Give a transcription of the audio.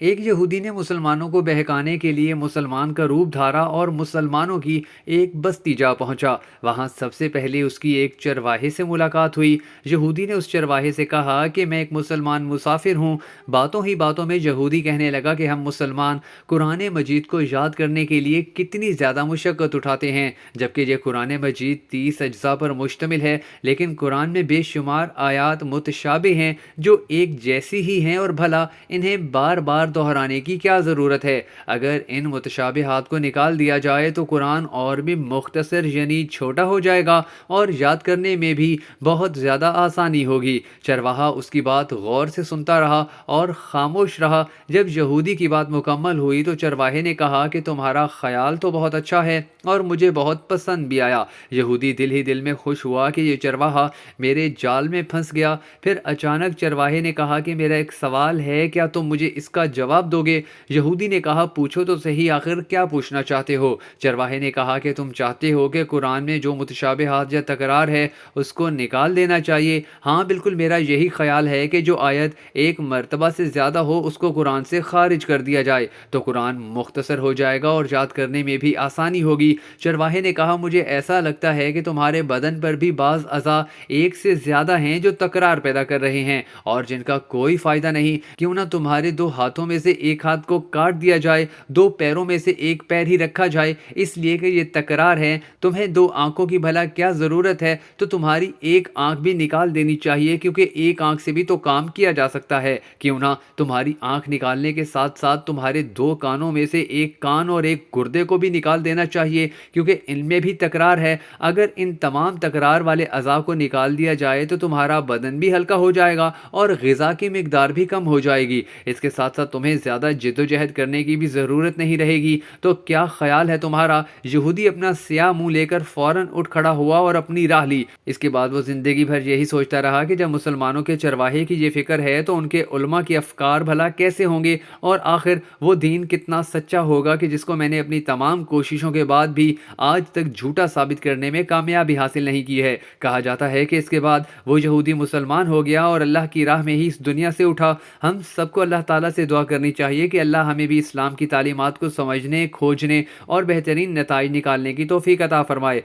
ایک یہودی نے مسلمانوں کو بہکانے کے لیے مسلمان کا روپ دھارا اور مسلمانوں کی ایک بستی جا پہنچا۔ وہاں سب سے پہلے اس کی ایک چرواہے سے ملاقات ہوئی۔ یہودی نے اس چرواہے سے کہا کہ میں ایک مسلمان مسافر ہوں۔ باتوں ہی باتوں میں یہودی کہنے لگا کہ ہم مسلمان قرآن مجید کو یاد کرنے کے لیے کتنی زیادہ مشقت اٹھاتے ہیں، جبکہ یہ قرآن مجید 30 اجزاء پر مشتمل ہے، لیکن قرآن میں بے شمار آیات متشابہ ہیں جو ایک جیسی ہی ہیں، اور بھلا انہیں بار بار دہرانے کی کیا ضرورت ہے؟ اگر ان متشابہات کو نکال دیا جائے تو قرآن اور بھی مختصر یعنی چھوٹا ہو جائے گا اور یاد کرنے میں بھی بہت زیادہ آسانی ہوگی۔ چرواہا اس کی بات غور سے سنتا رہا اور خاموش رہا۔ جب یہودی کی بات مکمل ہوئی تو چرواہے نے کہا کہ تمہارا خیال تو بہت اچھا ہے اور مجھے بہت پسند بھی آیا۔ یہودی دل ہی دل میں خوش ہوا کہ یہ چرواہا میرے جال میں پھنس گیا۔ پھر اچانک چرواہے نے کہا کہ میرا ایک سوال ہے، کیا تم مجھے اس کا جواب دو گے؟ یہودی نے کہا پوچھو تو صحیح، آخر کیا پوچھنا چاہتے ہو؟ چرواہے نے کہا کہ تم چاہتے ہو کہ قرآن میں جو متشابہات یا تکرار ہے اس کو نکال دینا چاہیے۔ ہاں بالکل، میرا یہی خیال ہے کہ جو آیت ایک مرتبہ سے زیادہ ہو اس کو قرآن سے خارج کر دیا جائے تو قرآن مختصر ہو جائے گا اور یاد کرنے میں بھی آسانی ہوگی۔ چرواہے نے کہا مجھے ایسا لگتا ہے کہ تمہارے بدن پر بھی بعض اعضاء ایک سے زیادہ ہیں جو تکرار پیدا کر رہے ہیں اور جن کا کوئی فائدہ نہیں۔ کیوں نہ تمہارے 2 ہاتھوں میں سے ایک ہاتھ کو کاٹ دیا جائے، 2 پیروں میں سے ایک پیر ہی رکھا جائے، اس لیے کہ یہ تکرار ہے۔ تمہیں 2 آنکھوں کی بھلا کیا ضرورت ہے؟ تو تمہاری ایک آنکھ بھی نکال دینی چاہیے، کیونکہ ایک آنکھ سے بھی تو کام کیا جا سکتا ہے۔ کیوں نہ تمہاری آنکھ نکالنے کے ساتھ ساتھ تمہارے 2 کانوں میں سے ایک کان اور ایک گردے کو بھی نکال دینا چاہیے، کیونکہ ان میں بھی تکرار ہے۔ اگر ان تمام تکرار والے اعضاء کو نکال دیا جائے تو تمہارا بدن بھی ہلکا ہو جائے گا اور غذا کی مقدار بھی کم ہو جائے گی۔ اس کے ساتھ ساتھ تمہیں زیادہ جدوجہد کرنے کی بھی ضرورت نہیں رہے گی۔ تو کیا خیال ہے تمہارا؟ یہودی اپنا سیاہ منہ لے کر فوراً اٹھ کھڑا ہوا اور اپنی راہ لی۔ اس کے بعد وہ زندگی بھر یہی سوچتا رہا کہ جب مسلمانوں کے چرواہے کی یہ فکر ہے تو ان کے علماء کے افکار بھلا کیسے ہوں گے، اور آخر وہ دین کتنا سچا ہوگا کہ جس کو میں نے اپنی تمام کوششوں کے بعد بھی آج تک جھوٹا ثابت کرنے میں کامیابی حاصل نہیں کی ہے۔ کہا جاتا ہے کہ اس کے بعد وہ یہودی مسلمان ہو گیا اور اللہ کی راہ میں ہی اس دنیا سے اٹھا۔ ہم سب کو اللہ تعالیٰ سے دعا کرنی چاہیے کہ اللہ ہمیں بھی اسلام کی تعلیمات کو سمجھنے، کھوجنے اور بہترین نتائج نکالنے کی توفیق عطا فرمائے۔